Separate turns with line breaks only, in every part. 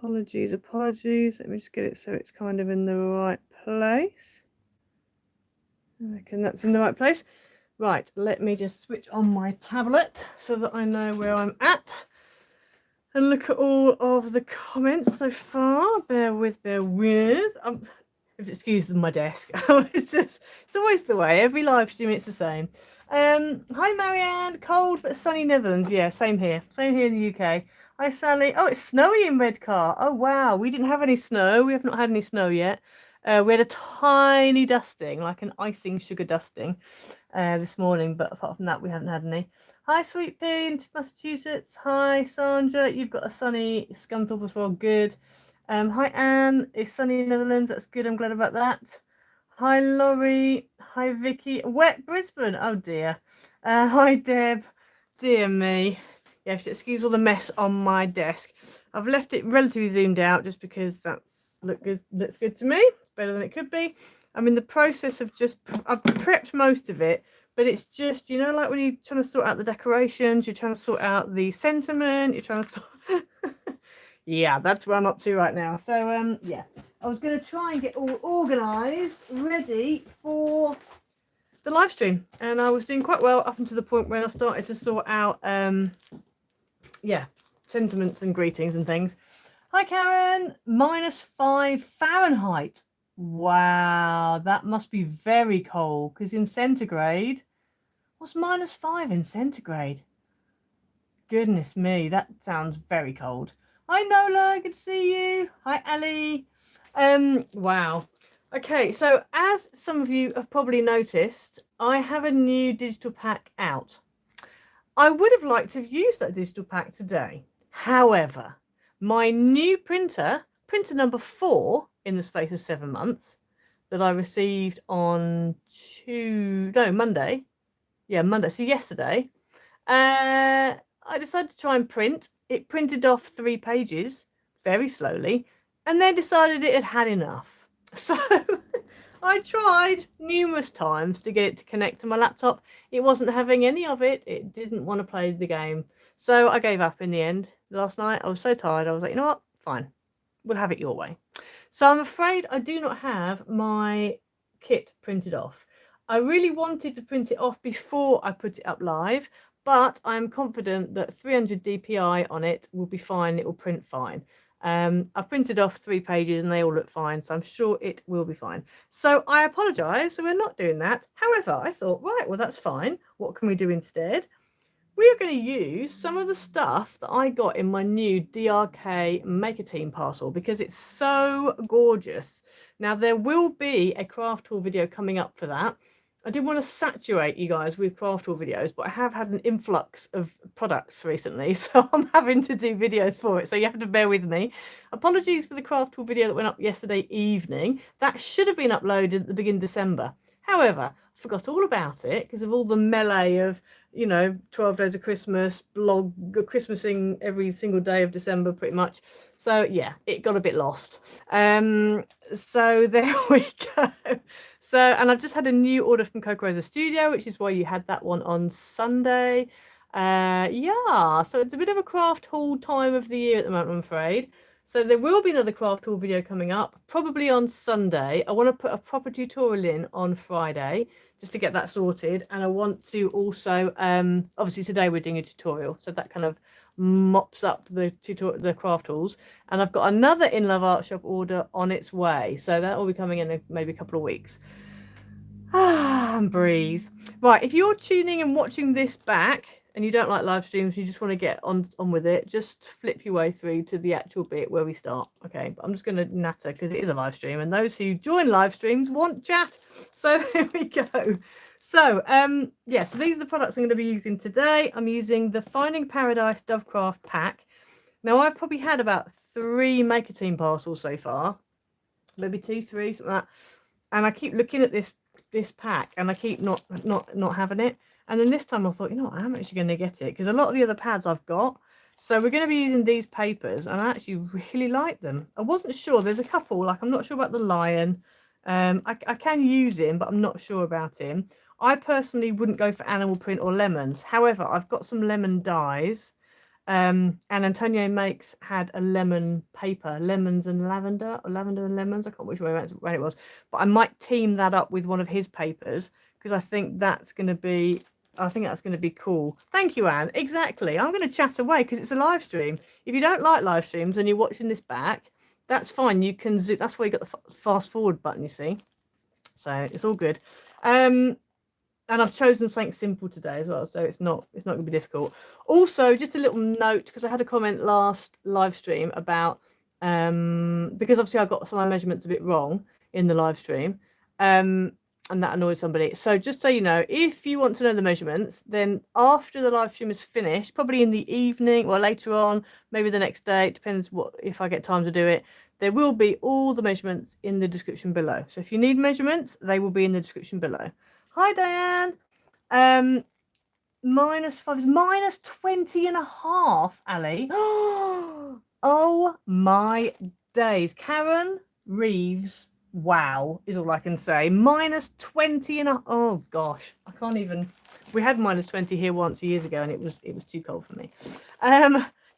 Apologies. Let me just get it so it's kind of in the right place. I reckon that's in the right place. Right, let me just switch on my tablet so that I know where I'm at. And look at all of the comments so far. Bear with. Excuse my desk. It's always the way. Every live stream, it's the same. Hi Marianne. Cold but sunny Netherlands. Yeah, same here. Same here in the UK. Hi Sally. Oh, it's snowy in Redcar. Oh wow, we didn't have any snow. We have not had any snow yet. We had a tiny dusting, like an icing sugar dusting, this morning. But apart from that, we haven't had any. Hi, Sweet Pea in Massachusetts. Hi, Sandra. You've got a sunny Scunthorpe as well. Good. Hi, Anne. It's sunny in Netherlands. That's good. I'm glad about that. Hi, Laurie. Hi, Vicky. Wet Brisbane. Oh, dear. Hi, Deb. Dear me. You have to excuse all the mess on my desk. I've left it relatively zoomed out just because looks good to me. It's better than it could be. I'm in the process of I've prepped most of it. But it's just, you know, like when you're trying to sort out the decorations, you're trying to sort out the sentiment, you're trying to sort... Yeah, that's where I'm up to right now. So, yeah, I was going to try and get all organised, ready for the live stream. And I was doing quite well up until the point where I started to sort out, yeah, sentiments and greetings and things. Hi, Karen. -5 Fahrenheit. Wow, that must be very cold because in centigrade... What's -5 in centigrade? Goodness me, that sounds very cold. Hi Nola, good to see you. Hi Ali. Wow. Okay, so as some of you have probably noticed, I have a new digital pack out. I would have liked to have used that digital pack today. However, my new printer number 4 in the space of 7 months that I received on Monday. Yeah, Monday. So yesterday, I decided to try and print. It printed off 3 pages very slowly and then decided it had enough. So I tried numerous times to get it to connect to my laptop. It wasn't having any of it. It didn't want to play the game. So I gave up in the end. Last night, I was so tired. I was like, you know what? Fine. We'll have it your way. So I'm afraid I do not have my kit printed off. I really wanted to print it off before I put it up live, but I'm confident that 300 dpi on it will be fine. It will print fine. I've printed off 3 pages and they all look fine, so I'm sure it will be fine. So I apologise, so we're not doing that. However, I thought, right, well, that's fine. What can we do instead? We are going to use some of the stuff that I got in my new DRK Maker Team parcel because it's so gorgeous. Now, there will be a craft tool video coming up for that. I didn't want to saturate you guys with craft tool videos, but I have had an influx of products recently, so I'm having to do videos for it, so you have to bear with me. Apologies for the craft tool video that went up yesterday evening. That should have been uploaded at the beginning of December. However, I forgot all about it because of all the melee of, you know, 12 days of Christmas, blog, Christmasing every single day of December pretty much. So yeah, it got a bit lost. So there we go. So, and I've just had a new order from Coco Rosa Studio, which is why you had that one on Sunday. Yeah, so it's a bit of a craft haul time of the year at the moment, I'm afraid. So there will be another craft haul video coming up, probably on Sunday. I want to put a proper tutorial in on Friday, just to get that sorted. And I want to also, obviously today we're doing a tutorial, so that kind of mops up the craft tools. And I've got another In Love Art Shop order on its way, so that will be coming in maybe a couple of weeks. And breathe. Right, if you're tuning and watching this back and you don't like live streams, you just want to get on with it, just flip your way through to the actual bit where we start. Okay, but I'm just going to natter because it is a live stream and those who join live streams want chat. So there we go. So yeah, so these are the products I'm going to be using today. I'm using the Finding Paradise Dovecraft pack. Now I've probably had about 3 Maker Team parcels so far, maybe 2, 3, something like that. And I keep looking at this pack and I keep not having it. And then this time I thought, you know what, I'm actually going to get it because a lot of the other pads I've got. So we're going to be using these papers and I actually really like them. I wasn't sure. There's a couple, like I'm not sure about the lion. I can use him, but I'm not sure about him. I personally wouldn't go for animal print or lemons. However, I've got some lemon dyes. And Antonio had a lemon paper, lemons and lavender, or lavender and lemons. I can't remember which way it was, but I might team that up with one of his papers because I think that's going to be. I think that's going to be cool. Thank you, Anne. Exactly. I'm going to chat away because it's a live stream. If you don't like live streams and you're watching this back, that's fine. You can zoom. That's why you got the fast forward button. You see, so it's all good. And I've chosen something simple today as well, so it's not going to be difficult. Also, just a little note, because I had a comment last live stream about because obviously I got some of my measurements a bit wrong in the live stream, and that annoyed somebody. So just so you know, if you want to know the measurements, then after the live stream is finished, probably in the evening or later on, maybe the next day, it depends if I get time to do it. There will be all the measurements in the description below. So if you need measurements, they will be in the description below. Hi, Diane. -5 is -20.5, Ali. Oh my days. Karen Reeves, wow, is all I can say. -20 and a, oh gosh, I can't even. We had -20 here once years ago, and it was too cold for me.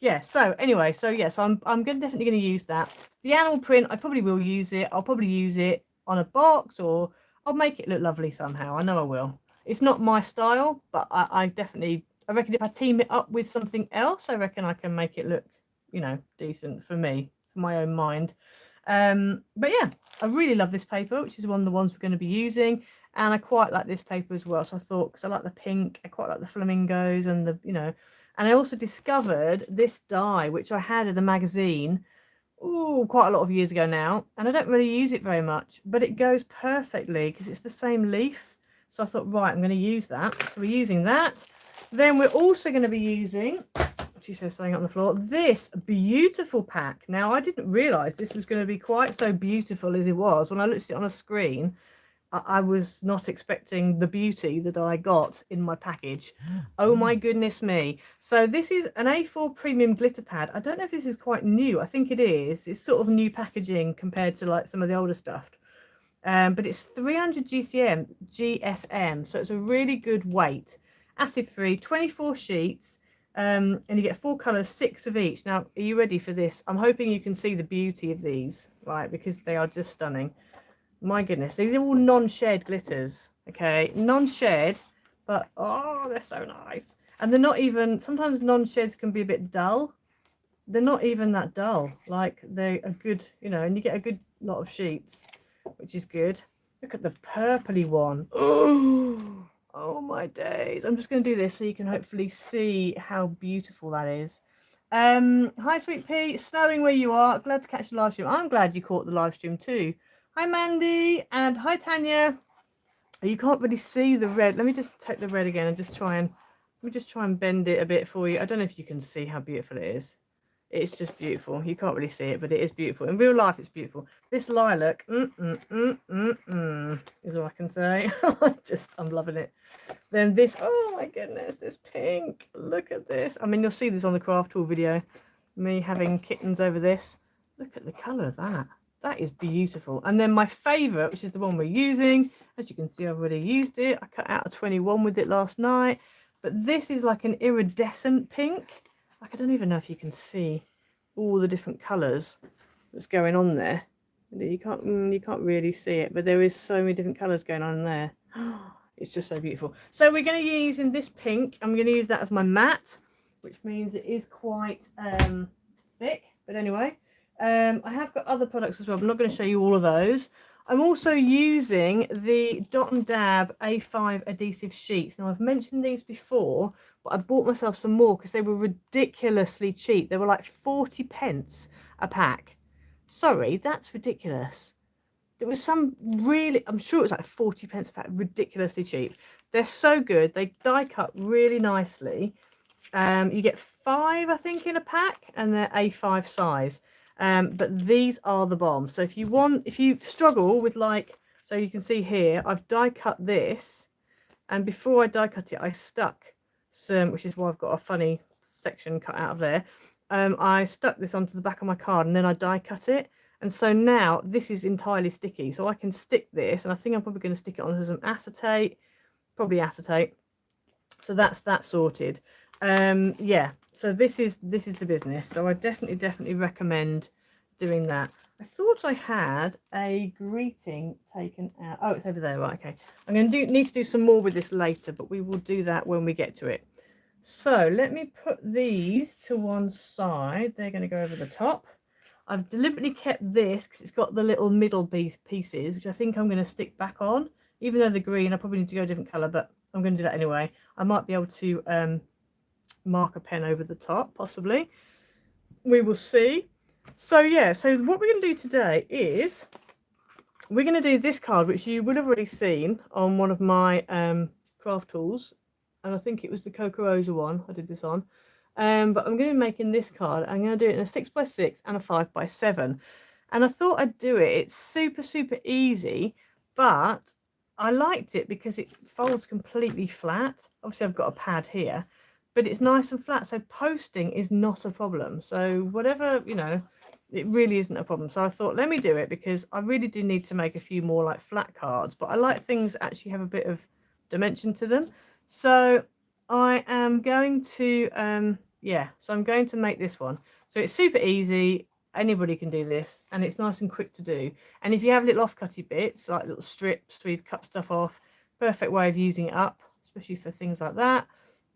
Yeah. So anyway, so yes, I'm definitely going to use that. The animal print, I probably will use it. I'll probably use it on a box, or I'll make it look lovely somehow. I know I will. It's not my style, but I definitely, I reckon if I team it up with something else, I reckon I can make it look, you know, decent for me, for my own mind. But yeah, I really love this paper, which is one of the ones we're going to be using. And I quite like this paper as well. So I thought, because I like the pink, I quite like the flamingos and the, you know, and I also discovered this die, which I had in a magazine quite a lot of years ago now, and I don't really use it very much, but it goes perfectly because it's the same leaf. So I thought, right, I'm going to use that. So we're using that. Then we're also going to be using, she says something on the floor, this beautiful pack. Now, I didn't realise this was going to be quite so beautiful as it was. When I looked at it on a screen, I was not expecting the beauty that I got in my package. Oh my goodness me. So this is an A4 premium glitter pad. I don't know if this is quite new. I think it is. It's sort of new packaging compared to like some of the older stuff. But it's 300 GSM. So it's a really good weight. Acid free, 24 sheets. And you get 4 colours, 6 of each. Now, are you ready for this? I'm hoping you can see the beauty of these, right? Because they are just stunning. My goodness, these are all non-shed glitters, okay? Non-shed, but oh, they're so nice. And they're not even, sometimes non-sheds can be a bit dull. They're not even that dull. Like, they're a good, you know, and you get a good lot of sheets, which is good. Look at the purpley one. Oh my days. I'm just going to do this so you can hopefully see how beautiful that is. Hi, Sweet Pea. It's snowing where you are. Glad to catch the live stream. I'm glad you caught the live stream too. Hi, Mandy, and hi, Tanya. You can't really see the red. Let me just take the red again and just try and bend it a bit for you. I don't know if you can see how beautiful it is. It's just beautiful. You can't really see it, but it is beautiful. In real life, it's beautiful. This lilac, is all I can say. I'm loving it. Then this, oh my goodness, this pink. Look at this. I mean, you'll see this on the craft tool video. Me having kittens over this. Look at the colour of that. That is beautiful. And then my favourite, which is the one we're using, as you can see, I've already used it. I cut out a 21 with it last night. But this is like an iridescent pink. Like, I don't even know if you can see all the different colours that's going on there. You can't really see it, but there is so many different colours going on there. It's just so beautiful. So we're going to be using this pink. I'm going to use that as my matte, which means it is quite thick. But anyway. I have got other products as well. I'm not going to show you all of those. I'm also using the Dot and Dab A5 adhesive sheets. Now, I've mentioned these before, but I bought myself some more because they were ridiculously cheap. They were like 40 pence a pack. Sorry, that's ridiculous. There was some really, I'm sure it was like 40 pence a pack, ridiculously cheap. They're so good. They die cut really nicely. You get 5, I think, in a pack, and they're A5 size. But these are the bomb. So if you struggle with, like, so you can see here, I've die cut this, and before I die cut it, I stuck some, which is why I've got a funny section cut out of there. I stuck this onto the back of my card, and then I die cut it, and so now this is entirely sticky. So I can stick this, and I think I'm probably going to stick it onto some acetate, probably acetate. So that's that sorted. Yeah, so this is the business. So I definitely recommend doing that. I thought I had a greeting taken out. Oh, it's over there. Right, okay. I'm going to need to do some more with this later, but we will do that when we get to it. So let me put these to one side. They're going to go over the top. I've deliberately kept this because it's got the little middle pieces, which I think I'm going to stick back on. Even though they're green, I probably need to go a different colour, but I'm going to do that anyway. I might be able to marker pen over the top, possibly. We will see. So yeah, so what we're going to do today is we're going to do this card, which you would have already seen on one of my craft tools, and I think it was the Coco Rosa one I did this on. But I'm going to be making this card. I'm going to do it in a 6x6 and a 5x7, and I thought I'd do it. It's super easy, but I liked it because it folds completely flat. Obviously I've got a pad here, but it's nice and flat, so posting is not a problem. So whatever, you know, it really isn't a problem. So I thought, let me do it because I really do need to make a few more like flat cards, but I like things that actually have a bit of dimension to them. So I am going to so I'm going to make this one. So it's super easy, anybody can do this, and it's nice and quick to do. And if you have little off-cutty bits like little strips where you've cut stuff off, perfect way of using it up, especially for things like that.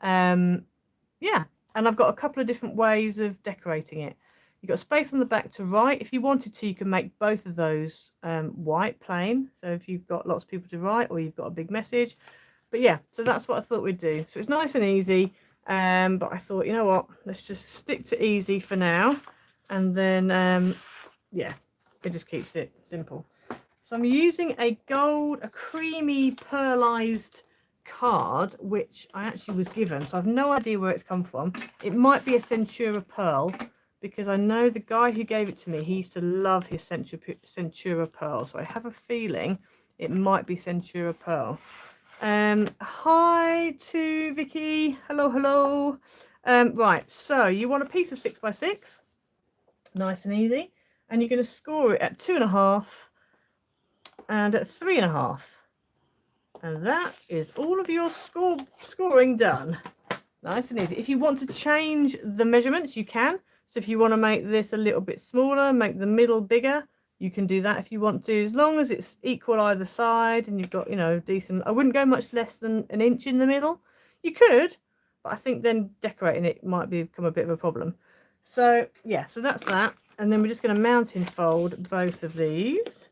Yeah, and I've got a couple of different ways of decorating it. You've got space on the back to write. If you wanted to, you can make both of those white, plain. So if you've got lots of people to write or you've got a big message. But yeah, so that's what I thought we'd do. So it's nice and easy. But I thought, you know what, let's just stick to easy for now. And then, yeah, it just keeps it simple. So I'm using a creamy pearlized card, which I actually was given. So I've no idea where it's come from. It might be a Centura Pearl, because I know the guy who gave it to me, he used to love his Centura Pearl. So I have a feeling it might be Centura Pearl. Hi to Vicky. Hello. Right, so you want a piece of 6x6, nice and easy, and you're going to score it at 2.5 and at 3.5, and that is all of your scoring done. Nice and easy. If you want to change the measurements, you can. So if you want to make this a little bit smaller, make the middle bigger, you can do that if you want to, as long as it's equal either side and you've got, you know, decent. I wouldn't go much less than an inch in the middle. You could, but I think then decorating it might become a bit of a problem. So yeah, so that's that. And then we're just going to mountain fold both of these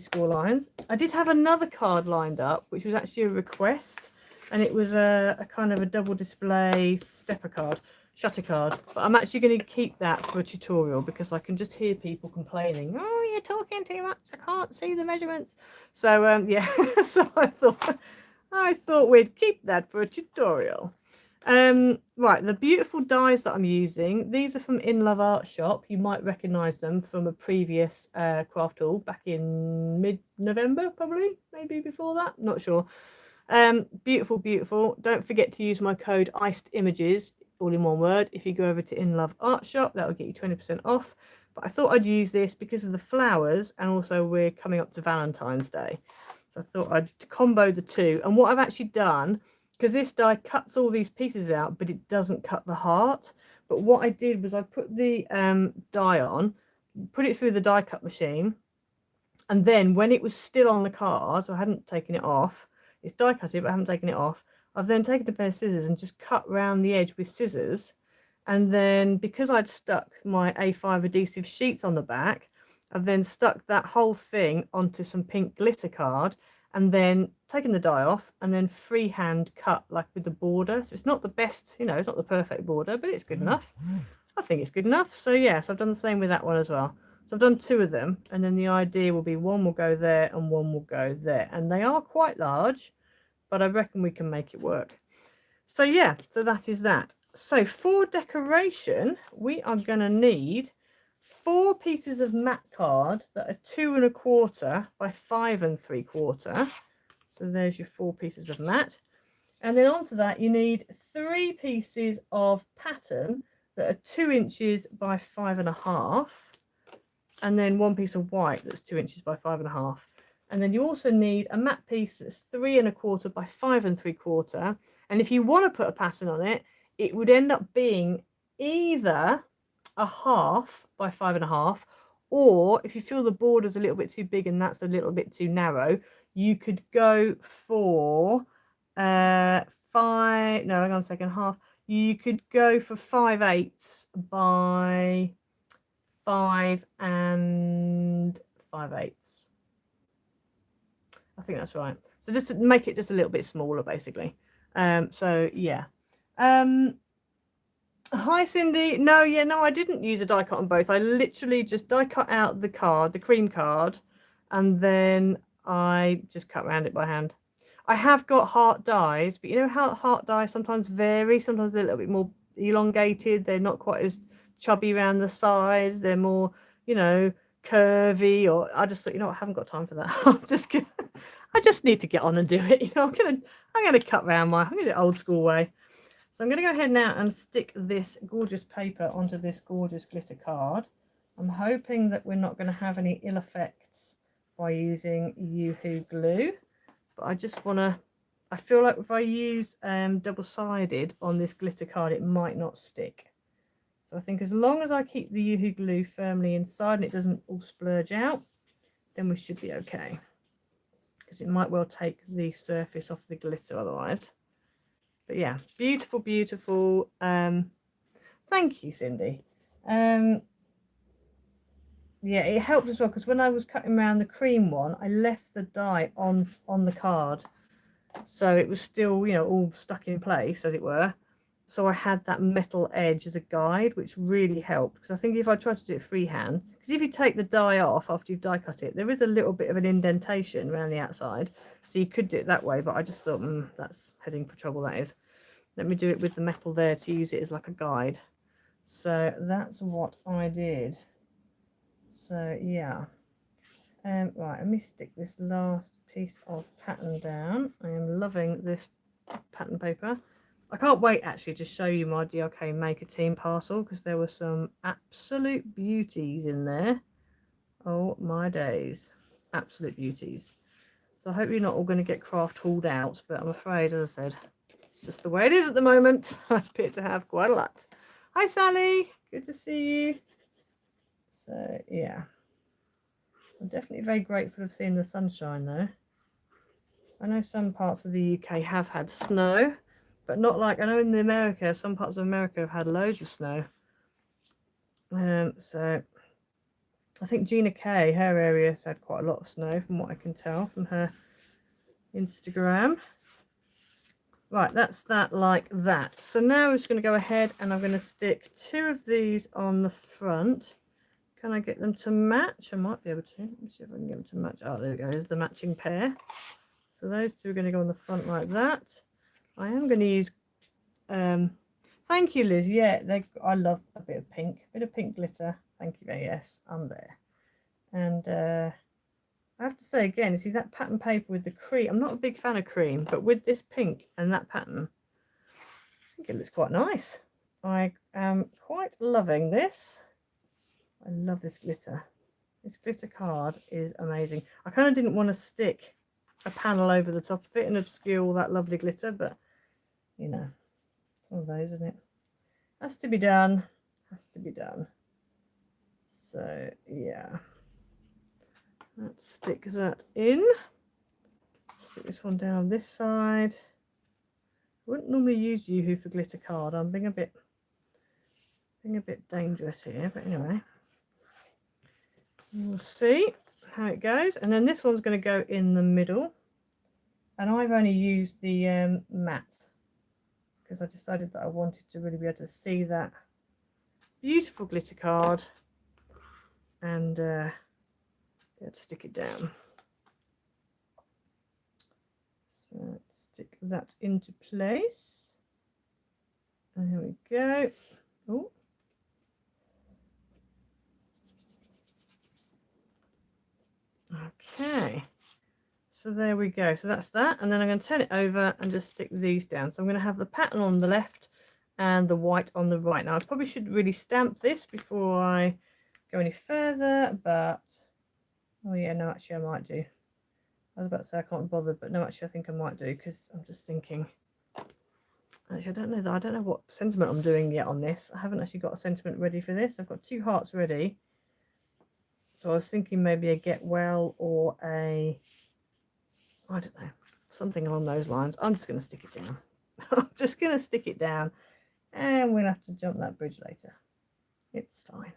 score lines. I did have another card lined up, which was actually a request, and it was a kind of a double display stepper card. Shutter card, but I'm actually going to keep that for a tutorial because I can just hear people complaining, oh, you're talking too much, I can't see the measurements. So yeah, so I thought we'd keep that for a tutorial. Right, the beautiful dies that I'm using, these are from In Love Art Shop. You might recognize them from a previous craft tool back in mid-November, probably, maybe before that, not sure. Beautiful. Don't forget to use my code Iced Images, all in one word. If you go over to In Love Art Shop, that will get you 20% off. But I thought I'd use this because of the flowers, and also we're coming up to Valentine's Day, so I thought I'd combo the two. And what I've actually done, because this die cuts all these pieces out but it doesn't cut the heart, but what I did was I put the die on, put it through the die cut machine, and then when it was still on the card, so I hadn't taken it off, it's die cutted but I haven't taken it off, I've then taken a pair of scissors and just cut round the edge with scissors. And then because I'd stuck my A5 adhesive sheets on the back, I've then stuck that whole thing onto some pink glitter card and then taken the die off and then freehand cut like with the border. So it's not the best, you know, it's not the perfect border, but it's good enough. I think it's good enough. So yes, I've done the same with that one as well. So I've done two of them, and then the idea will be one will go there and one will go there. And they are quite large, but I reckon we can make it work. So yeah, so that is that. So for decoration, we are going to need 4 pieces of matte card that are 2.25 by 5.75. So there's your 4 pieces of matte. And then onto that, you need 3 pieces of pattern that are 2 inches by 5.5. And then 1 piece of white that's 2 inches by 5.5. And then you also need a matte piece that's 3.25 by 5.75. And if you want to put a pattern on it, it would end up being either a 1/2 by 5.5, or if you feel the border's a little bit too big and that's a little bit too narrow, you could go for 5, no, hang on a second, half. You could go for 5/8 by 5 and 5/8. I think that's right. So just to make it just a little bit smaller, basically. So yeah. Hi Cindy. No, yeah, no, I didn't use a die cut on both. I literally just die cut out the card, the cream card, and then I just cut around it by hand. I have got heart dies, but you know how heart dies sometimes vary. Sometimes they're a little bit more elongated. They're not quite as chubby around the sides. They're more, you know, curvy. Or I just thought, you know, I haven't got time for that. I just need to get on and do it. You know, I'm gonna cut around I'm gonna do it old school way. So I'm gonna go ahead now and stick this gorgeous paper onto this gorgeous glitter card. I'm hoping that we're not going to have any ill effects by using Yoo-hoo glue. But I just want to, I feel like if I use double-sided on this glitter card, it might not stick. So I think as long as I keep the Yoo-hoo glue firmly inside and it doesn't all splurge out, then we should be okay. Because it might well take the surface off the glitter otherwise. But yeah, beautiful, beautiful. Thank you, Cindy. Yeah, it helped as well because when I was cutting around the cream one, I left the die on the card, so it was still, you know, all stuck in place, as it were. So I had that metal edge as a guide, which really helped. Because I think if I tried to do it freehand, because if you take the die off after you've die cut it, there is a little bit of an indentation around the outside, so you could do it that way. But I just thought, that's heading for trouble. That is. Let me do it with the metal there to use it as like a guide. So that's what I did. So yeah, right, let me stick this last piece of pattern down. I am loving this pattern paper. I can't wait actually to show you my DRK Maker Team parcel because there were some absolute beauties in there. Oh my days, absolute beauties. So I hope you're not all going to get craft hauled out, but I'm afraid, as I said, it's just the way it is at the moment. I appear to have quite a lot. Hi Sally, good to see you. So yeah, I'm definitely very grateful of seeing the sunshine though. I know some parts of the UK have had snow, but not like, I know in America, some parts of America have had loads of snow. So I think Gina Kay, her area has had quite a lot of snow from what I can tell from her Instagram. Right, that's that like that. So now I'm just going to go ahead and I'm going to stick 2 of these on the front. Can I get them to match? I might be able to. Let me see if I can get them to match. Oh, there we go. Here's the matching pair. So those 2 are going to go on the front like that. I am going to use... thank you, Liz. Yeah, I love a bit of pink. A bit of pink glitter. Thank you very much. Yes, I'm there. And I have to say again, you see that pattern paper with the cream. I'm not a big fan of cream, but with this pink and that pattern, I think it looks quite nice. I am quite loving this. I love this glitter. This glitter card is amazing. I kind of didn't want to stick a panel over the top of it and obscure all that lovely glitter, but you know, it's one of those, isn't it? Has to be done. Has to be done. So yeah. Let's stick that in. Stick this one down this side. I wouldn't normally use Yoo-hoo for glitter card. I'm being a bit dangerous here, but anyway, we'll see how it goes. And then this one's going to go in the middle, and I've only used the matte because I decided that I wanted to really be able to see that beautiful glitter card and be able to stick it down. So let's stick that into place. And there we go. Oh. Okay. So there we go. So that's that. And then I'm going to turn it over and just stick these down. So I'm going to have the pattern on the left and the white on the right. Now I probably should really stamp this before I go any further, but oh yeah, no, actually I might do. I was about to say I can't bother, but no, actually I think I might do because I'm just thinking Actually, I don't know what sentiment I'm doing yet on this. I haven't actually got a sentiment ready for this. I've got 2 hearts ready. So I was thinking maybe a get well or a, I don't know, something along those lines. I'm just going to stick it down. I'm just going to stick it down, and we'll have to jump that bridge later. It's fine.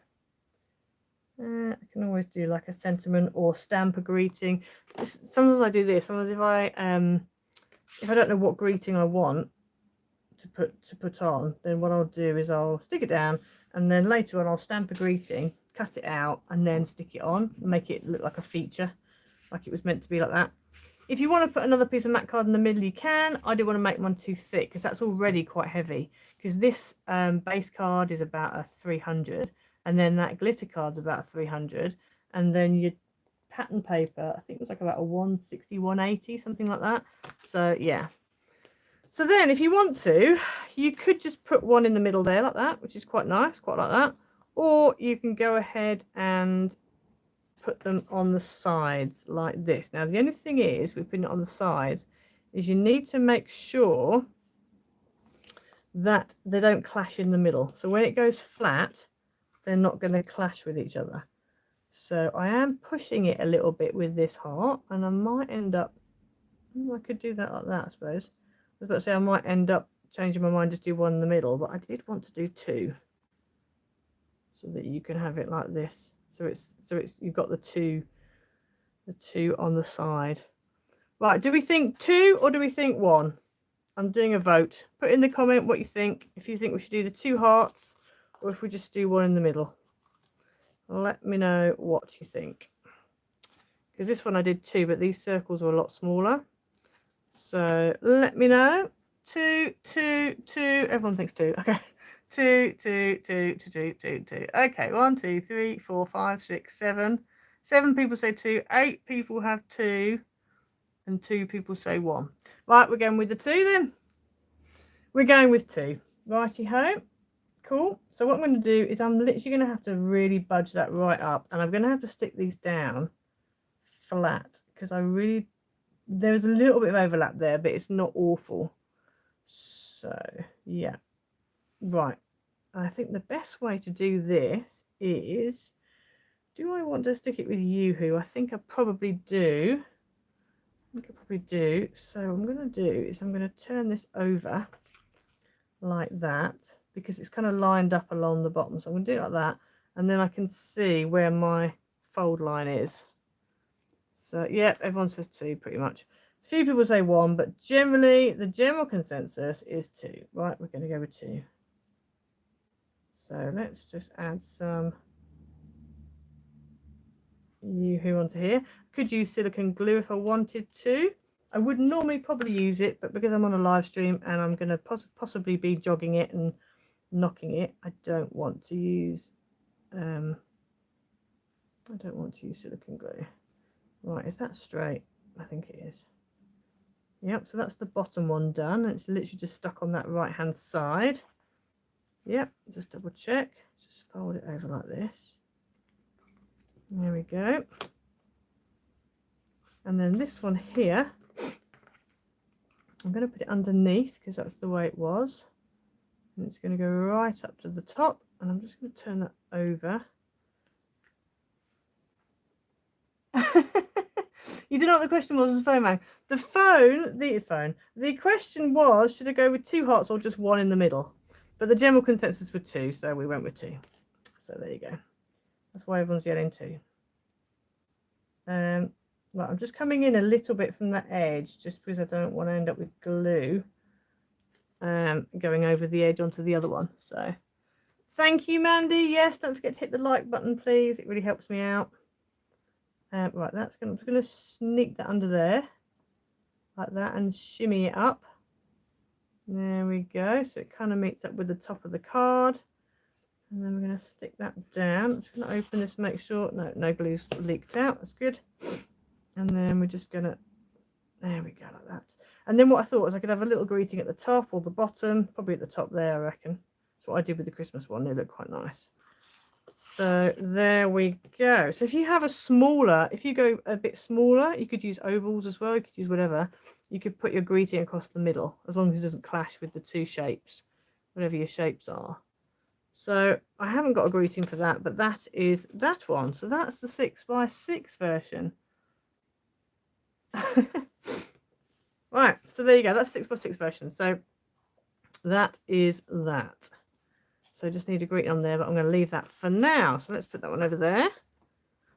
I can always do like a sentiment or stamp a greeting. Sometimes I do this. Sometimes if I don't know what greeting I want to put on, then what I'll do is I'll stick it down, and then later on I'll stamp a greeting, cut it out, and then stick it on, make it look like a feature, like it was meant to be like that. If you want to put another piece of matte card in the middle, you can. I didn't want to make one too thick because that's already quite heavy, because this base card is about a 300, and then that glitter card's about a 300, and then your pattern paper, I think it was like about a 160, 180, something like that. So yeah. So then if you want to, you could just put one in the middle there like that, which is quite nice, quite like that. Or you can go ahead and put them on the sides like this. Now the only thing is, with putting it on the sides, is you need to make sure that they don't clash in the middle. So when it goes flat, they're not going to clash with each other. So I am pushing it a little bit with this heart, and I might end up, I could do that like that, I suppose. I was about to say I might end up changing my mind, just do one in the middle, but I did want to do 2 so that you can have it like this. So it's you've got the two on the side. Right, do we think 2 or do we think 1? I'm doing a vote. Put in the comment what you think, if you think we should do the 2 hearts or if we just do 1 in the middle. Let me know what you think, because this one I did 2, but these circles are a lot smaller. So let me know. 2, 2, 2. Everyone thinks 2. Okay. 2, 2, 2, 2, 2, 2, 2. Okay. 1, 2, 3, 4, 5, 6, 7. 7 people say 2. 8 people have 2. And 2 people say 1. Right, we're going with the 2 then. We're going with 2. Righty ho. Cool. So what I'm going to do is I'm literally going to have to really budge that right up. And I'm going to have to stick these down flat, because there's a little bit of overlap there, but it's not awful. So yeah, right, I think the best way to do this is, do I want to stick it with Yoo-hoo? I think I probably do. So what I'm going to do is I'm going to turn this over like that, because it's kind of lined up along the bottom. So I'm going to do it like that, and then I can see where my fold line is. So yeah, everyone says 2 pretty much. A few people say 1, but generally the general consensus is 2. Right, we're going to go with 2. So let's just add some Yoo-hoo onto here. Could use silicone glue if I wanted to. I would normally probably use it, but because I'm on a live stream and I'm going to possibly be jogging it and knocking it, I don't want to use silicone glue. Right, is that straight? I think it is. Yep, so that's the bottom one done. It's literally just stuck on that right hand side. Yep, just double check. Just fold it over like this. There we go. And then this one here, I'm going to put it underneath because that's the way it was. And it's going to go right up to the top. And I'm just going to turn that over. You didn't know what the question was, the phone man. The question was, should I go with 2 hearts or just 1 in the middle? But the general consensus was 2, so we went with 2. So there you go. That's why everyone's yelling 2. Right, I'm just coming in a little bit from the edge, just because I don't want to end up with glue going over the edge onto the other one. So thank you, Mandy. Yes, don't forget to hit the like button, please. It really helps me out. Right, I'm just going to sneak that under there like that and shimmy it up. There we go. So it kind of meets up with the top of the card. And then we're going to stick that down. I'm just going to open this, make sure no glue's leaked out. That's good. And then we're just going to, there we go, like that. And then what I thought was I could have a little greeting at the top or the bottom, probably at the top there, I reckon. That's what I did with the Christmas one. They look quite nice. So there we go. So if you have a smaller, if you go a bit smaller, you could use ovals as well. You could use whatever. You could put your greeting across the middle, as long as it doesn't clash with the two shapes, whatever your shapes are. So I haven't got a greeting for that, but that is that one. So that's the 6x6 version. Right, so there you go. That's 6x6 version. So that is that. So just need a greeting on there, but I'm going to leave that for now. So let's put that one over there.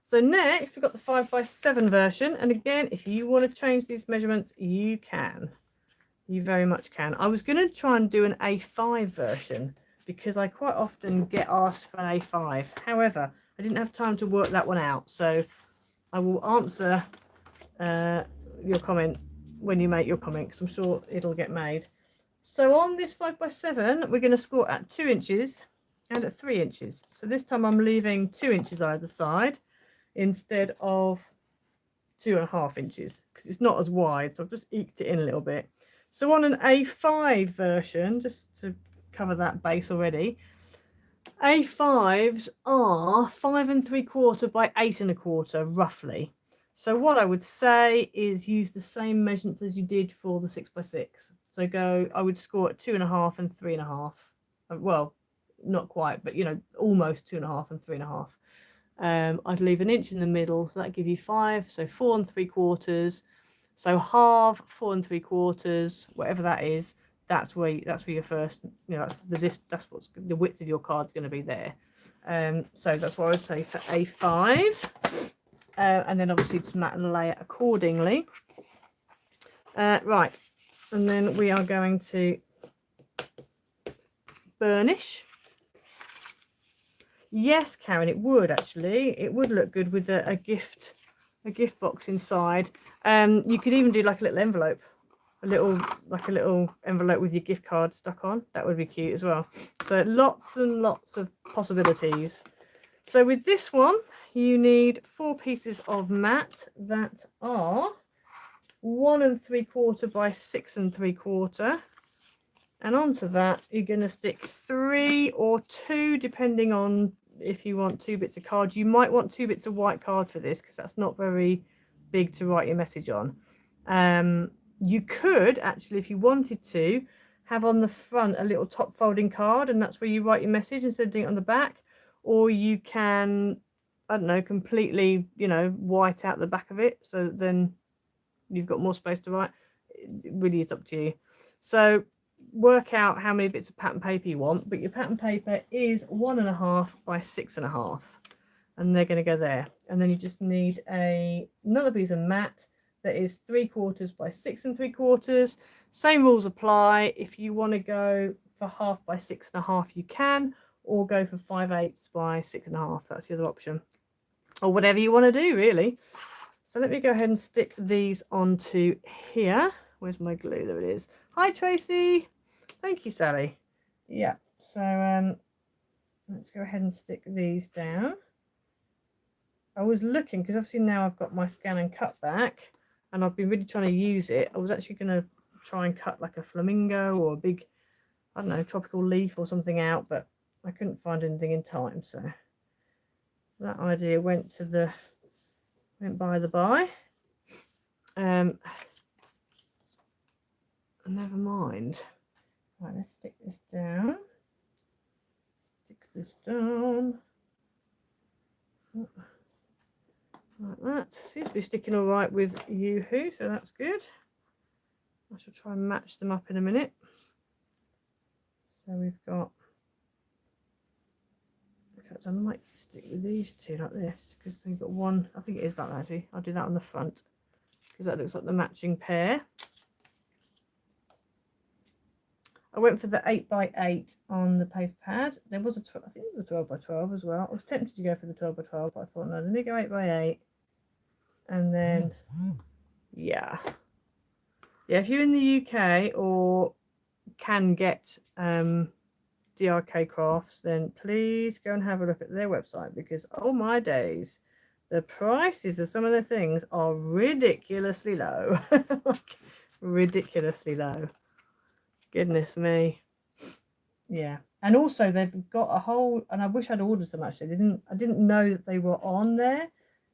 So next we've got the 5x7 version. And again, if you want to change these measurements, you can. You very much can. I was going to try and do an A5 version because I quite often get asked for an A5. However, I didn't have time to work that one out. So I will answer your comment when you make your comment, because I'm sure it'll get made. So on this 5x7, we're going to score at 2 inches and at 3 inches. So this time I'm leaving 2 inches either side instead of 2.5 inches, because it's not as wide. So I've just eked it in a little bit. So on an A5 version, just to cover that base already, A5s are 5 3/4 by 8 1/4 roughly. So what I would say is use the same measurements as you did for the 6x6. So I would score at 2.5 and 3.5. Well, not quite, but you know, almost 2.5 and 3.5. I'd leave an inch in the middle, so that give you 5. So 4 3/4. So half, 4 3/4, whatever that is. That's where your first, you know, that's what's the width of your card's going to be there. So that's what I would say for A5. And then obviously just mat and lay it accordingly. Right, and then we are going to burnish. Yes, Karen, it would actually. It would look good with a gift box inside. You could even do like a little envelope, a little envelope with your gift card stuck on. That would be cute as well. So lots and lots of possibilities. So with this one, you need 4 pieces of mat that are 1 3/4 by 6 3/4. And onto that, you're going to stick 3 or 2, depending on if you want 2 bits of card. You might want 2 bits of white card for this, because that's not very big to write your message on. You could actually, if you wanted to, have on the front a little top folding card, and that's where you write your message instead of doing it on the back. Or you can, I don't know, completely, you know, white out the back of it, so then you've got more space to write. It really is up to you. So work out how many bits of pattern paper you want, but your pattern paper is 1.5 by 6.5, and they're going to go there. And then you just need another piece of mat that is 3/4 by 6 3/4. Same rules apply. If you want to go for 1/2 by 6.5, you can, or go for 5/8 by 6.5. That's the other option, or whatever you want to do, really. So let me go ahead and stick these onto here. Where's my glue? There it is. Hi, Tracy. Thank you, Sally. Yeah. So let's go ahead and stick these down. I was looking, because obviously now I've got my scan and cut back, and I've been really trying to use it. I was actually going to try and cut like a flamingo or a big, I don't know, tropical leaf or something out, but I couldn't find anything in time. So that idea went by the by. Never mind. Right, let's stick this down. Stick this down. Like that. Seems to be sticking all right with Yoo-hoo, so that's good. I shall try and match them up in a minute. So we've got, in fact, I might stick with these two like this, because they've got one. I think it is like that actually. I'll do that on the front, because that looks like the matching pair. I went for the 8x8 on the paper pad. There was I think it was a 12x12 as well. I was tempted to go for the 12x12, but I thought, no, let me go 8x8. And then, yeah. If you're in the UK or can get DRK Crafts, then please go and have a look at their website, because, oh my days, the prices of some of the things are ridiculously low. Like, ridiculously low. Goodness me. Yeah, And also they've got a whole, and I wish I'd ordered some actually. I didn't know that they were on there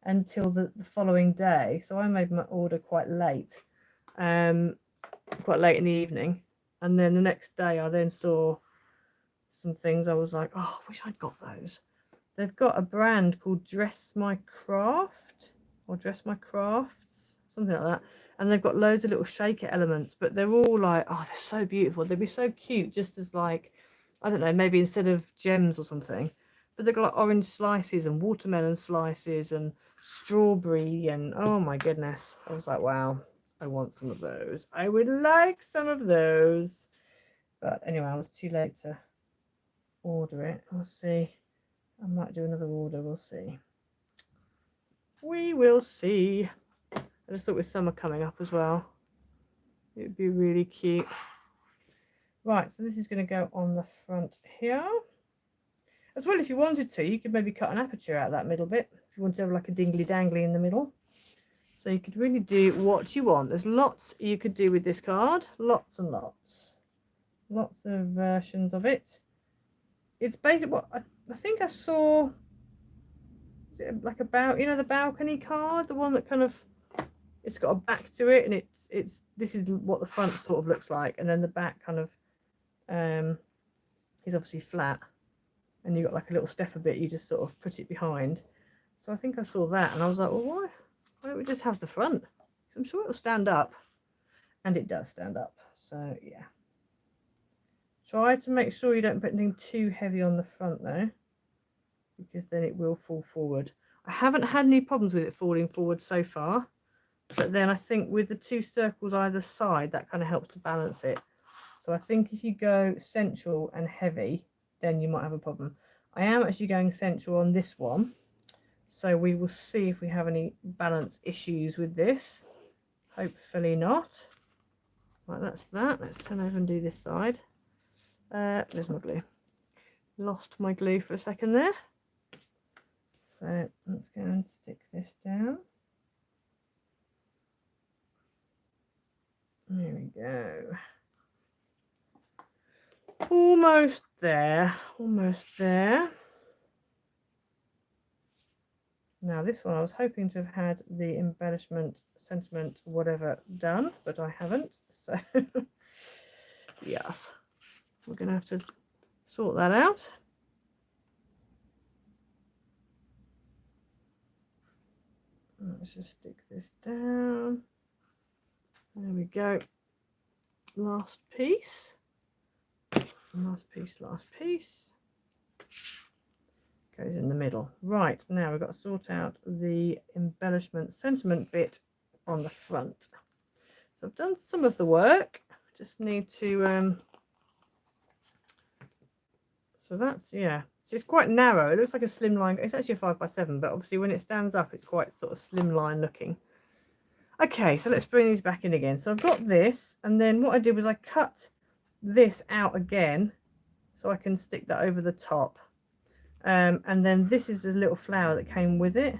until the following day. So I made my order quite late in the evening. And then the next day I then saw some things. I was like, oh, I wish I'd got those. They've got a brand called Dress My Craft or Dress My Crafts, something like that. And they've got loads of little shaker elements, but they're all like, oh, they're so beautiful. They'd be so cute just as like, I don't know, maybe instead of gems or something. But they've got like orange slices and watermelon slices and strawberry and oh my goodness. I was like, wow, I want some of those. I would like some of those. But anyway, I was too late to order it. We'll see. I might do another order. We'll see. We will see. I just thought with summer coming up as well, it would be really cute. Right, so this is going to go on the front here. As well, if you wanted to, you could maybe cut an aperture out of that middle bit. If you want to have like a dingly dangly in the middle. So you could really do what you want. There's lots you could do with this card. Lots and lots. Lots of versions of it. It's basically what I think I saw. Is it like about, you know, the balcony card, the one that kind of, it's got a back to it, and it's this is what the front sort of looks like, and then the back kind of is obviously flat, and you've got like a little stepper bit, you just sort of put it behind. So I think I saw that, and I was like, well, why don't we just have the front? I'm sure it'll stand up, and it does stand up. So yeah, try to make sure you don't put anything too heavy on the front though, because then it will fall forward. I haven't had any problems with it falling forward so far, but then I think with the two circles either side, that kind of helps to balance it. So I think if you go central and heavy, then you might have a problem. I am actually going central on this one, so we will see if we have any balance issues with this. Hopefully not. Right, that's that. Let's turn over and do this side. There's my glue. Lost my glue for a second there. So let's go and stick this down. There we go. Almost there. Almost there. Now this one I was hoping to have had the embellishment, sentiment, whatever done, but I haven't. So yes, we're going to have to sort that out. Let's just stick this down. There we go. Last piece. Last piece, last piece. Goes in the middle. Right, now we've got to sort out the embellishment sentiment bit on the front. So I've done some of the work. Just need to so that's, yeah, so it's quite narrow. It looks like a slim line. It's actually a 5x7, but obviously when it stands up it's quite sort of slim line looking. Okay, so let's bring these back in again. So I've got this, and then what I did was I cut this out again so I can stick that over the top. And then this is the little flower that came with it,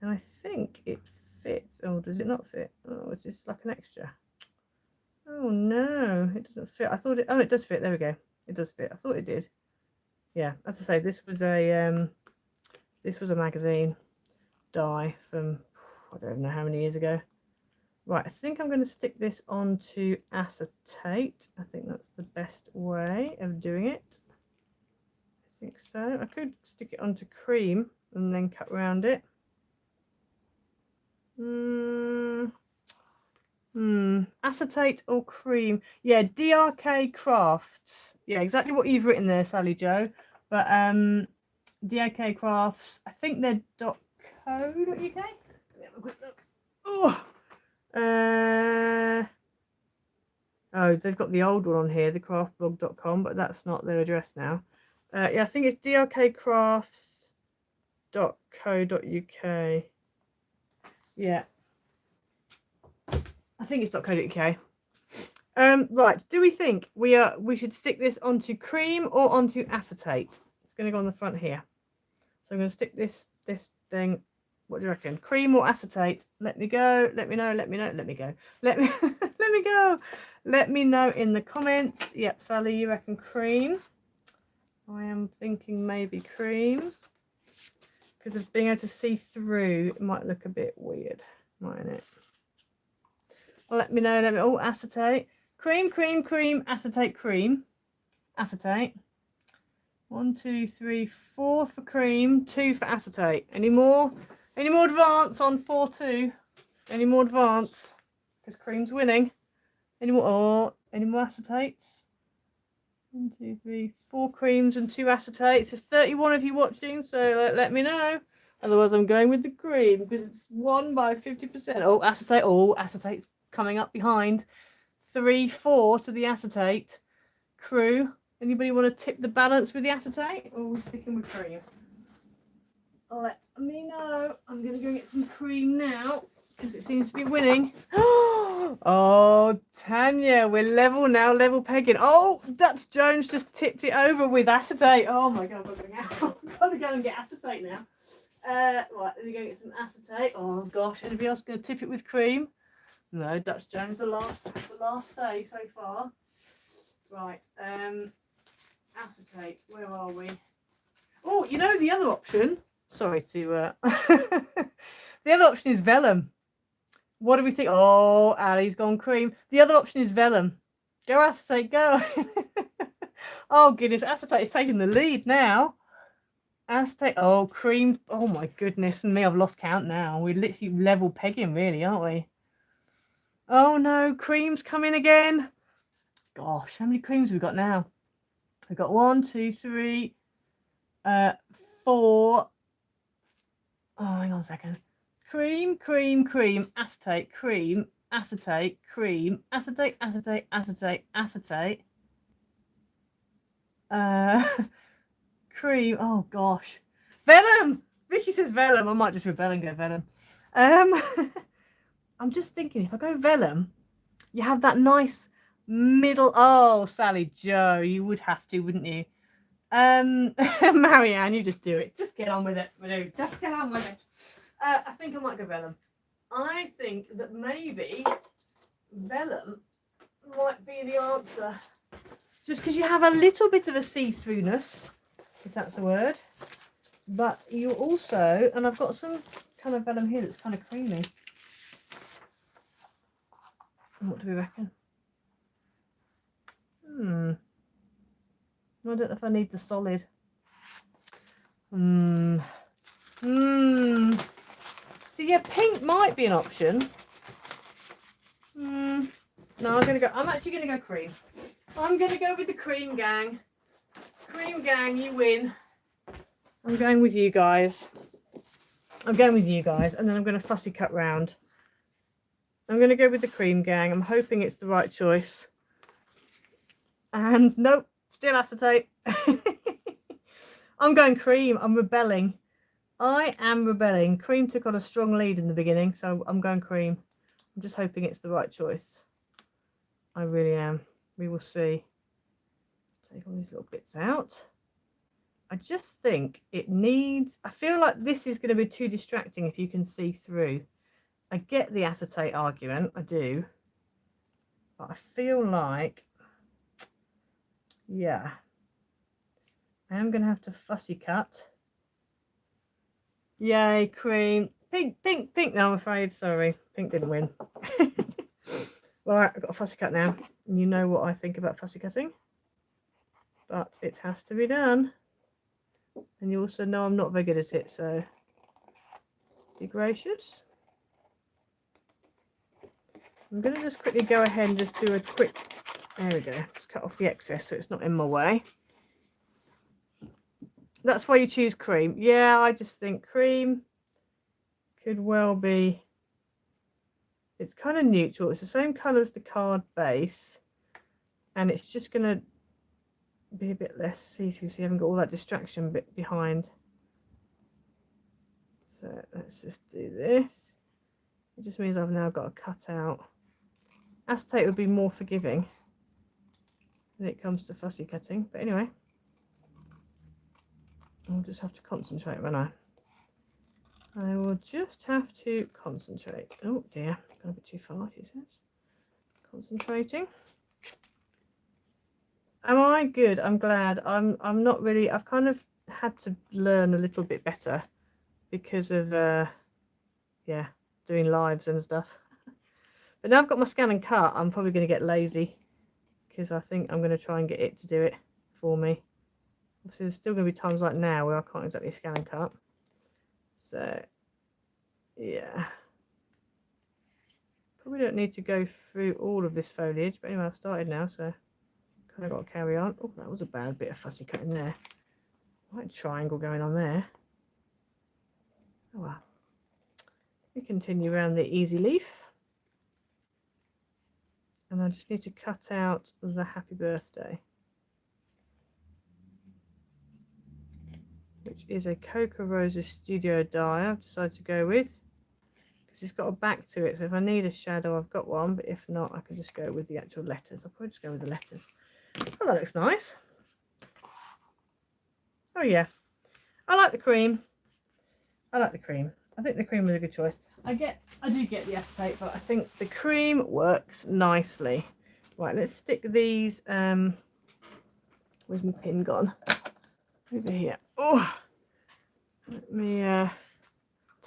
and I think it fits. Oh, does it not fit? Oh, it's just like an extra. Oh no, it doesn't fit. I thought it, oh, it does fit. There we go. It does fit. I thought it did. Yeah, as I say, this was a magazine die from, I don't know how many years ago. Right, I think I'm going to stick this onto acetate. I think that's the best way of doing it. I think so. I could stick it onto cream and then cut around it. Acetate or cream? Yeah, DRK Crafts. Yeah, exactly what you've written there, Sally Joe. But DRK Crafts, I think they're .co.uk. Let me have a quick look. Oh, they've got the old one on here, the craftblog.com, but that's not their address now. Yeah, I think it's drkcrafts.co.uk. Yeah, I think it's .co.uk. Right, do we think we should stick this onto cream or onto acetate? It's going to go on the front here. So I'm going to stick this thing. What do you reckon? Cream or acetate? Let me go. Let me know. Let me know. Let me go. Let me let me go. Let me know in the comments. Yep, Sally, you reckon cream? I am thinking maybe cream. Because of being able to see through, it might look a bit weird, mightn't it? Well, let me know. Oh, acetate. Cream, cream, cream, acetate, cream. Acetate. 1, 2, 3, 4 for cream, 2 for acetate. Any more? Any more advance on 4, 2? Any more advance? Because cream's winning. Any more? Oh, any more acetates? 1, 2, 3, 4 creams and 2 acetates. There's 31 of you watching, so let me know. Otherwise, I'm going with the cream because it's won by 50%. Oh, acetate. Oh, acetate's coming up behind. 3, 4 to the acetate. Crew. Anybody want to tip the balance with the acetate? Or are we sticking with cream? Let me know. I'm going to go get some cream now because it seems to be winning. Oh, Tanya, we're level now, level pegging. Oh, Dutch Jones just tipped it over with acetate. Oh my God, I've got to go and get acetate now. Right, let me go get some acetate. Oh gosh, anybody else going to tip it with cream? No, Dutch Jones the last say so far. Right, acetate. Where are we? Oh, you know the other option. Sorry to. The other option is vellum. What do we think? Oh, Ali's gone cream. The other option is vellum. Go acetate, go. Oh goodness, acetate is taking the lead now. Acetate. Oh, cream. Oh my goodness me, I've lost count now. We're literally level pegging, really, aren't we? Oh no, cream's coming again. Gosh, how many creams have we got now? We've got 1, 2, 3, 4. Oh, hang on a second. Cream, cream, cream, acetate, cream, acetate, cream, acetate, acetate, acetate, acetate. Cream. Oh gosh. Vellum! Vicky says vellum. I might just rebel and go vellum. I'm just thinking if I go vellum, you have that nice middle. Oh, Sally Joe, you would have to, wouldn't you? Marianne, you just do it. Just get on with it. Just get on with it. I think I might go vellum. I think that maybe vellum might be the answer. Just because you have a little bit of a see-throughness, if that's a word. But you also, and I've got some kind of vellum here that's kind of creamy. What do we reckon? I don't know if I need the solid. So yeah, pink might be an option. No, I'm actually gonna go cream. I'm gonna go with the cream gang. Cream gang, you win. I'm going with you guys. And then I'm gonna fussy cut round. I'm gonna go with the cream gang. I'm hoping it's the right choice. And nope, still acetate. I'm going cream. I'm rebelling. I am rebelling. Cream took on a strong lead in the beginning, so I'm going cream. I'm just hoping it's the right choice. I really am. We will see. Take all these little bits out. I just think it needs... I feel like this is going to be too distracting if you can see through. I get the acetate argument. I do. But I feel like... yeah. I am going to have to fussy cut. Yay, cream. Pink, pink, pink. No, I'm afraid. Sorry. Pink didn't win. Right, I've got a fussy cut now. You know what I think about fussy cutting. But it has to be done. And you also know I'm not very good at it, so be gracious. I'm going to just quickly go ahead and just do a quick... there we go. Just cut off the excess so it's not in my way. That's why you choose cream. Yeah, I just think cream could well be... it's kind of neutral. It's the same colour as the card base. And it's just going to be a bit less see-through so you haven't got all that distraction bit behind. So let's just do this. It just means I've now got to cut out. Acetate would be more forgiving when it comes to fussy cutting. But anyway, I'll just have to concentrate, won't I? I will just have to concentrate. Oh dear, gone a bit too far, she says. Concentrating. Am I good? I'm glad. I'm not really. I've kind of had to learn a little bit better because of yeah, doing lives and stuff. But now I've got my scan and cut, I'm probably going to get lazy because I think I'm going to try and get it to do it for me. Obviously, there's still going to be times like now where I can't exactly scan and cut. So yeah, probably don't need to go through all of this foliage, but anyway, I've started now, so kind of got to carry on. Oh, that was a bad bit of fussy cutting there. Right triangle going on there. Oh well. We continue around the easy leaf. And I just need to cut out the happy birthday, which is a Coca Rosa Studio die I've decided to go with because it's got a back to it, so if I need a shadow I've got one, but if not I can just go with the actual letters. I'll probably just go with the letters. Oh, that looks nice. Oh yeah, I like the cream. I like the cream. I think the cream was a good choice. I do get the acetate, but I think the cream works nicely. Right, let's stick these where's my pin gone? Over here. Oh, let me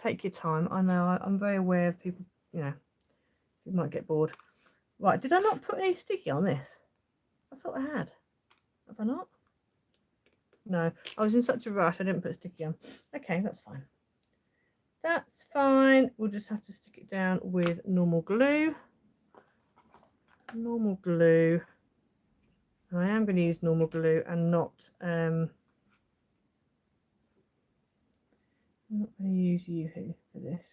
take your time. I know I'm very aware of people, you know, you might get bored. Right, did I not put any sticky on this? I thought I had. Have I not? No, I was in such a rush I didn't put sticky on. Okay, that's fine. That's fine. We'll just have to stick it down with normal glue. Normal glue. I am going to use normal glue and not I'm not going to use Yoo-hoo for this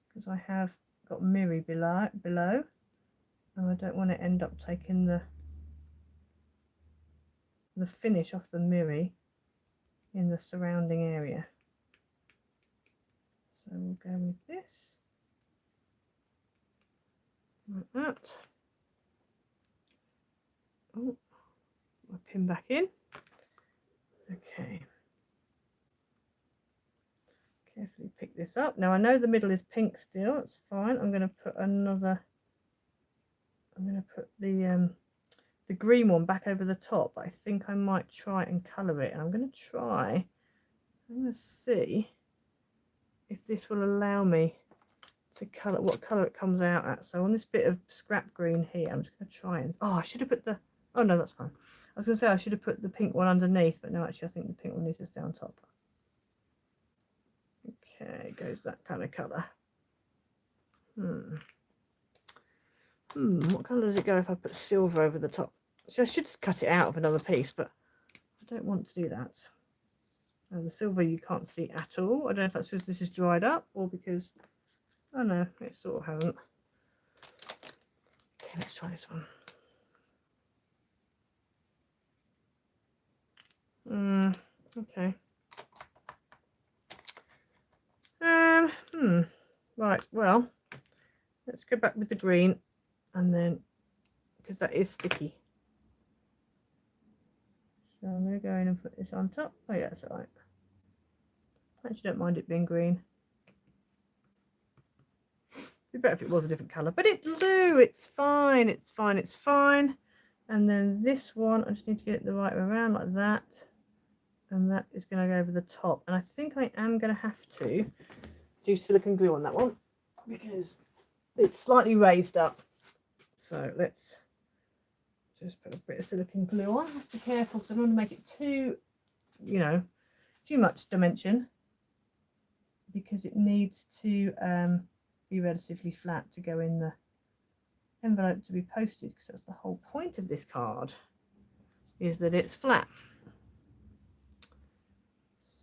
because I have got Miri below and I don't want to end up taking the finish off the Miri in the surrounding area. So we'll go with this like that. Oh, my pin back in. Okay. Carefully pick this up. Now I know the middle is pink still. That's fine. I'm going to put another. I'm going to put the green one back over the top. But I think I might try and colour it. And I'm going to try. I'm going to see if this will allow me to colour what colour it comes out at. So on this bit of scrap green here, I'm just going to try and. Oh, I should have put the. Oh no, that's fine. I was going to say I should have put the pink one underneath, but no, actually I think the pink one needs to stay on top. Okay, goes that kind of colour. What colour does it go if I put silver over the top? So I should just cut it out of another piece, but I don't want to do that. The silver you can't see at all. I don't know if that's because this is dried up or because, oh no, it sort of hasn't. Okay, let's try this one. Okay. Right, well, let's go back with the green and then, because that is sticky. So I'm going to go in and put this on top. Oh yeah, that's all right. I actually don't mind it being green. It'd be better if it was a different colour, but it'll do. It's fine. It's fine. It's fine. And then this one, I just need to get it the right way around like that. And that is going to go over the top. And I think I am going to have to do silicone glue on that one because it's slightly raised up. So let's just put a bit of silicone glue on. Have to be careful because I don't want to make it too, you know, too much dimension because it needs to be relatively flat to go in the envelope to be posted, because that's the whole point of this card, is that it's flat.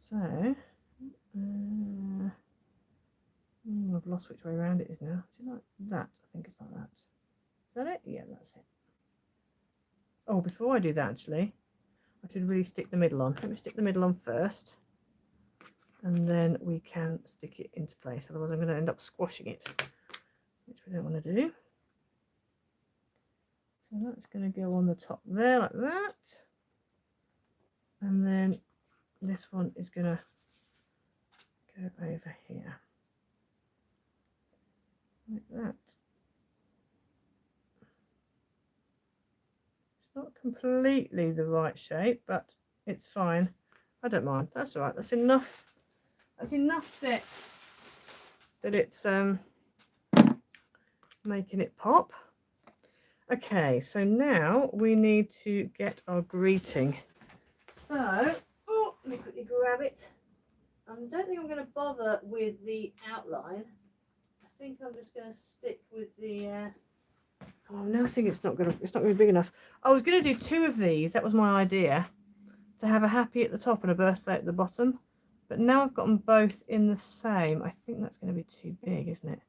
So I've lost which way around it is now. Do you like that? I think it's like that. Is that it? Yeah, that's it. Oh, before I do that, actually, I should really stick the middle on. Let me stick the middle on first, and then we can stick it into place. Otherwise, I'm going to end up squashing it, which we don't want to do. So that's going to go on the top there like that, and then this one is going to go over here like that. It's not completely the right shape, but it's fine. I don't mind. That's all right. That's enough. That's enough that it's making it pop. Okay, so now we need to get our greeting. So, oh, let me quickly grab it. I don't think I'm going to bother with the outline. I think I'm just going to stick with the. Oh no, I think it's not going to be big enough. I was going to do 2 of these. That was my idea, to have a happy at the top and a birthday at the bottom. But now I've got them both in the same. I think that's going to be too big, isn't it?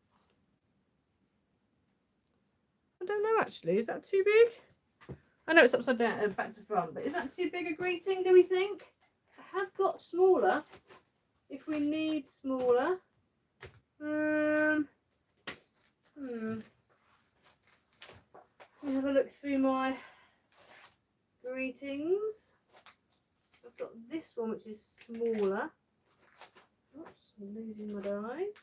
I don't know actually. Is that too big? I know it's upside down, back to front, but is that too big a greeting? Do we think? I have got smaller. If we need smaller. Let me have a look through my greetings. I've got this one which is smaller. Oops, I'm losing my dies.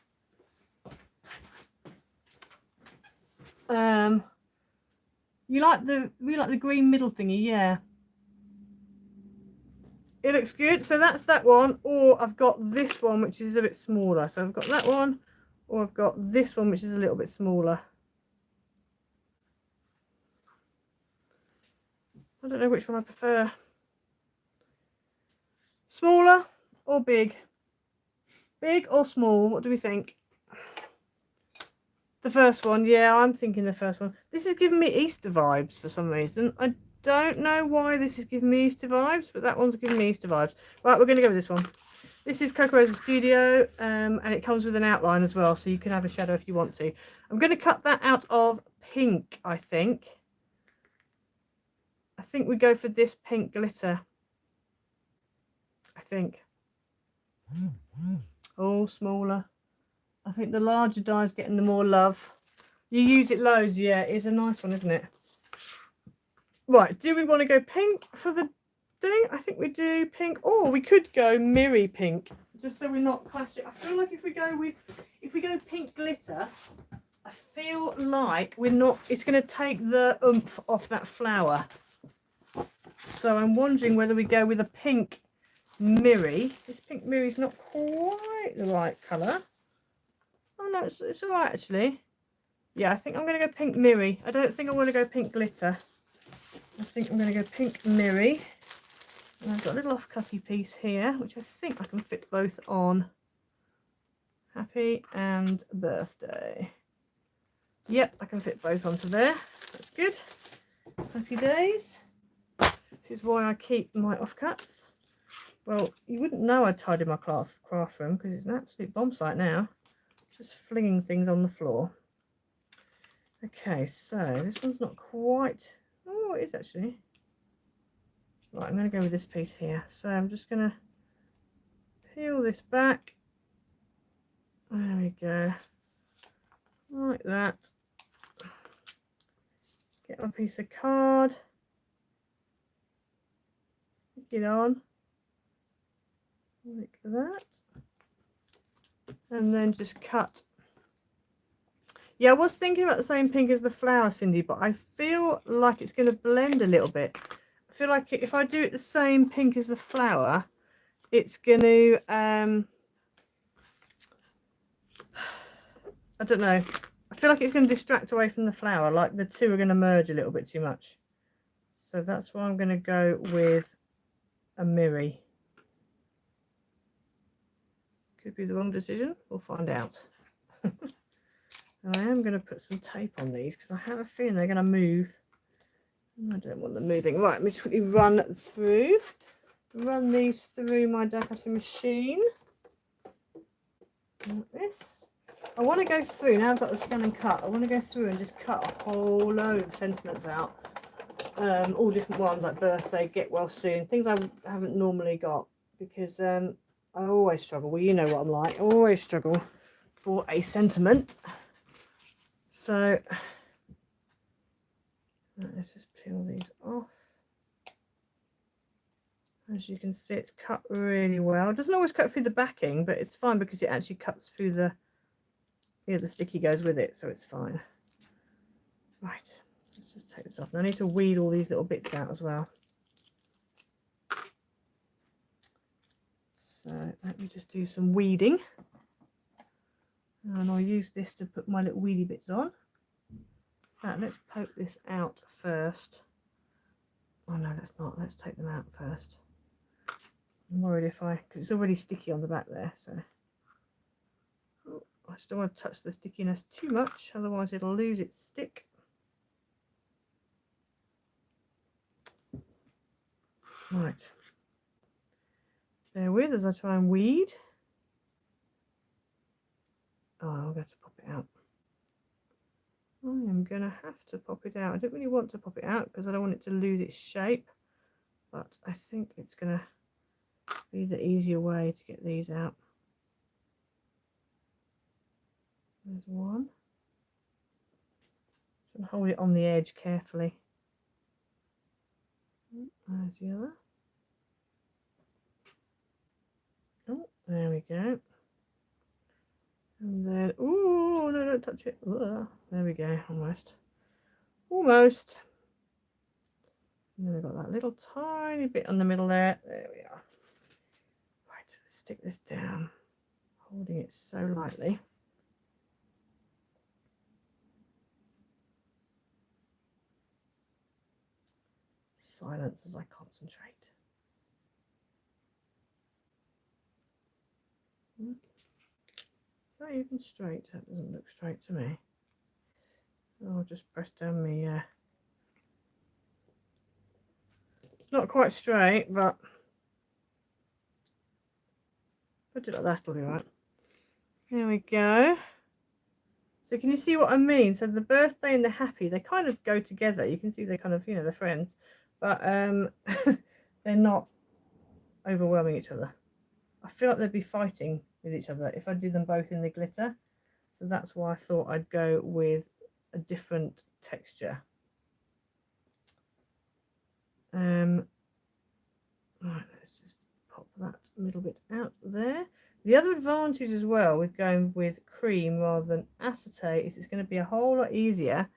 We like the green middle thingy, yeah. It looks good. So that's that one, or I've got this one which is a bit smaller. So I've got that one, or I've got this one which is a little bit smaller. I don't know which one I prefer. Smaller or big? Big or small? What do we think? The first one, yeah, I'm thinking the first one. This is giving me Easter vibes for some reason. I don't know why this is giving me Easter vibes, but that one's giving me Easter vibes. Right, we're going to go with this one. This is Coco Rosa Studio, and it comes with an outline as well, so you can have a shadow if you want to. I'm going to cut that out of pink, I think. I think we go for this pink glitter. I think. Oh, smaller. I think the larger die is getting the more love. You use it loads, yeah. It's a nice one, isn't it? Right, do we want to go pink for the thing? I think we do pink. Or we could go mirry pink, just so we're not clashing. I feel like if we go pink glitter, I feel like we're not. It's going to take the oomph off that flower. So I'm wondering whether we go with a pink mirry. This pink mirry is not quite the right colour. Oh no, it's all right actually. Yeah, I think I'm going to go pink mirry. I don't think I want to go pink glitter. I think I'm going to go pink mirry. And I've got a little off-cutty piece here, which I think I can fit both on. Happy and birthday. Yep, I can fit both onto there. That's good. Happy days. This is why I keep my offcuts. Well, you wouldn't know I tidied my craft room because it's an absolute bomb site now. Just flinging things on the floor. Okay, so this one's not quite. Oh, it is actually. Right, I'm going to go with this piece here. So I'm just going to peel this back. There we go. Like that. Get my piece of card. Stick it on. Like that. And then just cut. Yeah, I was thinking about the same pink as the flower, Cindy, but I feel like it's going to blend a little bit. I feel like if I do it the same pink as the flower, it's going to, I don't know. I feel like it's going to distract away from the flower, like the two are going to merge a little bit too much. So that's why I'm going to go with a mirry. Could be the wrong decision. We'll find out. I am going to put some tape on these because I have a feeling they're going to move. I don't want them moving. Right, let me just quickly run these through my die cutting machine. Like this. I want to go through, now I've got the scan and cut, I want to go through and just cut a whole load of sentiments out. All different ones like birthday, get well soon, things I haven't normally got because I always struggle. Well, you know what I'm like. I always struggle for a sentiment. So let's just peel these off. As you can see, it's cut really well. It doesn't always cut through the backing, but it's fine because it actually cuts through the, yeah, the sticky goes with it, so it's fine. Right, let's just take this off. Now I need to weed all these little bits out as well. So let me just do some weeding. And I'll use this to put my little weedy bits on. Let's poke this out first. Oh no, let's not. Let's take them out first. I'm worried because it's already sticky on the back there. So I just don't want to touch the stickiness too much, otherwise it'll lose its stick. Right. Bear with as I try and weed. Oh, I'm going to pop it out. I am going to have to pop it out. I don't really want to pop it out because I don't want it to lose its shape. But I think it's going to be the easier way to get these out. There's one. Just hold it on the edge carefully. There's the other. Oh, there we go. And then, oh no, don't touch it. Ugh. There we go, almost. Almost. And then we've got that little tiny bit on the middle there. There we are. Right, let's stick this down, holding it so lightly. Silence as I concentrate. Is that even straight? That doesn't look straight to me. I'll just press down my it's not quite straight, but put it like that, it'll be right. There we go. So can you see what I mean? So the birthday and the happy, they kind of go together. You can see they're kind of, they're friends, but they're not overwhelming each other. I feel like they'd be fighting with each other if I did them both in the glitter. So that's why I thought I'd go with a different texture. Right, let's just pop that middle bit out there. The other advantage as well with going with cream rather than acetate is it's going to be a whole lot easier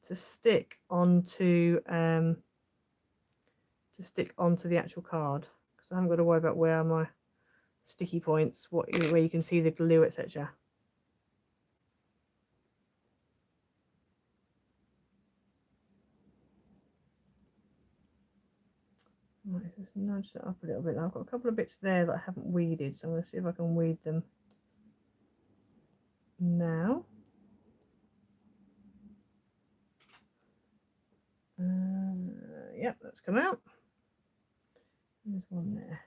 to stick onto the actual card, because I haven't got to worry about where my sticky points, where you can see the glue, etc. Right, just nudge that up a little bit. Now I've got a couple of bits there that I haven't weeded, so I'm going to see if I can weed them now. Yep, that's come out. There's one there.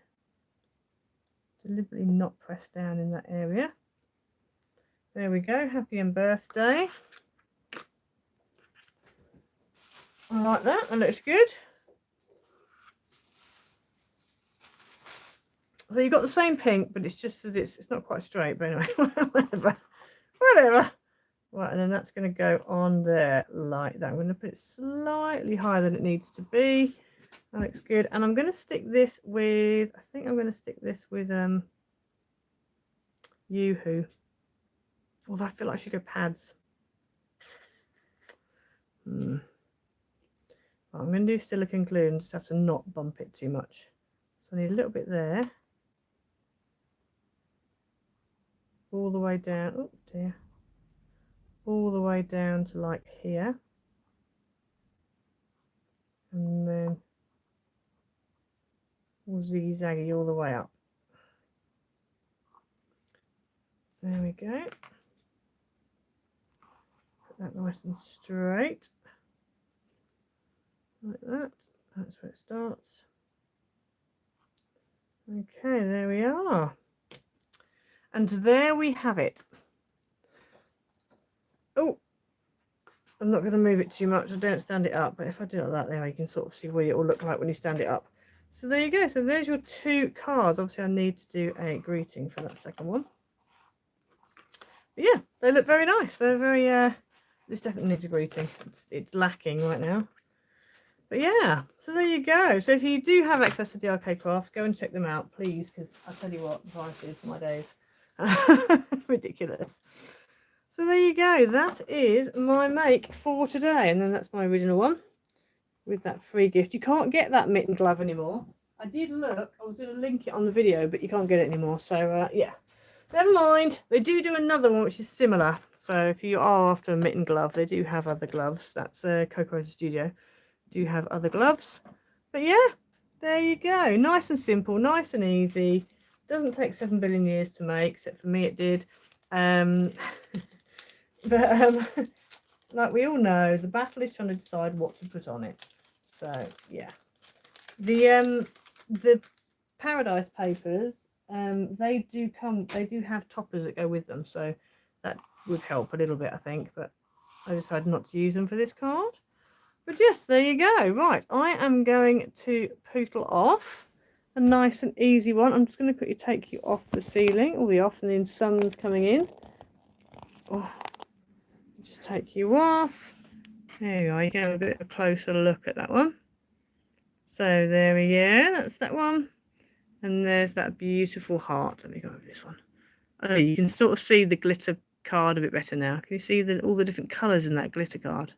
Deliberately not pressed down in that area. There we go. Happy and birthday. I like that. That looks good. So you've got the same pink, but it's just that it's not quite straight. But anyway, whatever. Right, and then that's going to go on there like that. I'm going to put it slightly higher than it needs to be. That looks good. And I'm going to stick this with, I think I'm going to stick this with Yoo-hoo. Although I feel like I should go pads. Well, I'm going to do silicone glue and just have to not bump it too much. So I need a little bit there. All the way down. Oh dear. All the way down to like here. And then all ziggy-zaggy all the way up. There we go. Put that nice and straight. Like that. That's where it starts. Okay, there we are. And there we have it. Oh, I'm not going to move it too much. I don't stand it up, but if I do it like that, there you can sort of see what it will look like when you stand it up. So there you go. So there's your two cards. Obviously, I need to do a greeting for that second one. But yeah, they look very nice. They're very. This definitely needs a greeting. It's lacking right now. But yeah, so there you go. So if you do have access to DRK Crafts, go and check them out, please, because I tell you what, the prices, my days, ridiculous. So there you go. That is my make for today. And then that's my original one with that free gift. You can't get that mitten glove anymore. I did look. I was going to link it on the video, but you can't get it anymore. So, yeah. Never mind. They do another one which is similar. So if you are after a mitten glove, they do have other gloves. That's Coco Studio. Do have other gloves. But yeah, there you go. Nice and simple, nice and easy. Doesn't take 7 billion years to make, except for me it did. But like we all know, the battle is trying to decide what to put on it. So yeah, the Paradise papers, they do have toppers that go with them, so that would help a little bit, I think. But I decided not to use them for this card. But yes, there you go. Right, I am going to poodle off. A nice and easy one. I'm just going to quickly take you off the ceiling, all the off, and then sun's coming in. Oh, just take you off. There you are. You can have a bit of a closer look at that one. So there we go. That's that one. And there's that beautiful heart. Let me go over this one. Oh, you can sort of see the glitter card a bit better now. Can you see all the different colours in that glitter card?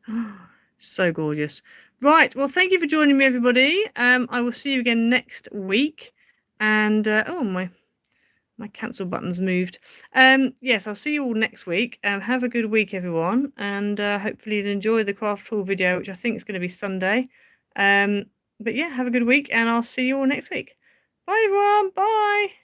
So gorgeous. Right, well, thank you for joining me, everybody. I will see you again next week. And oh, my cancel button's moved. Yes, I'll see you all next week. Have a good week, everyone, and hopefully you'll enjoy the craft tool video, which I think is going to be Sunday. But yeah, have a good week, and I'll see you all next week. Bye, everyone. Bye.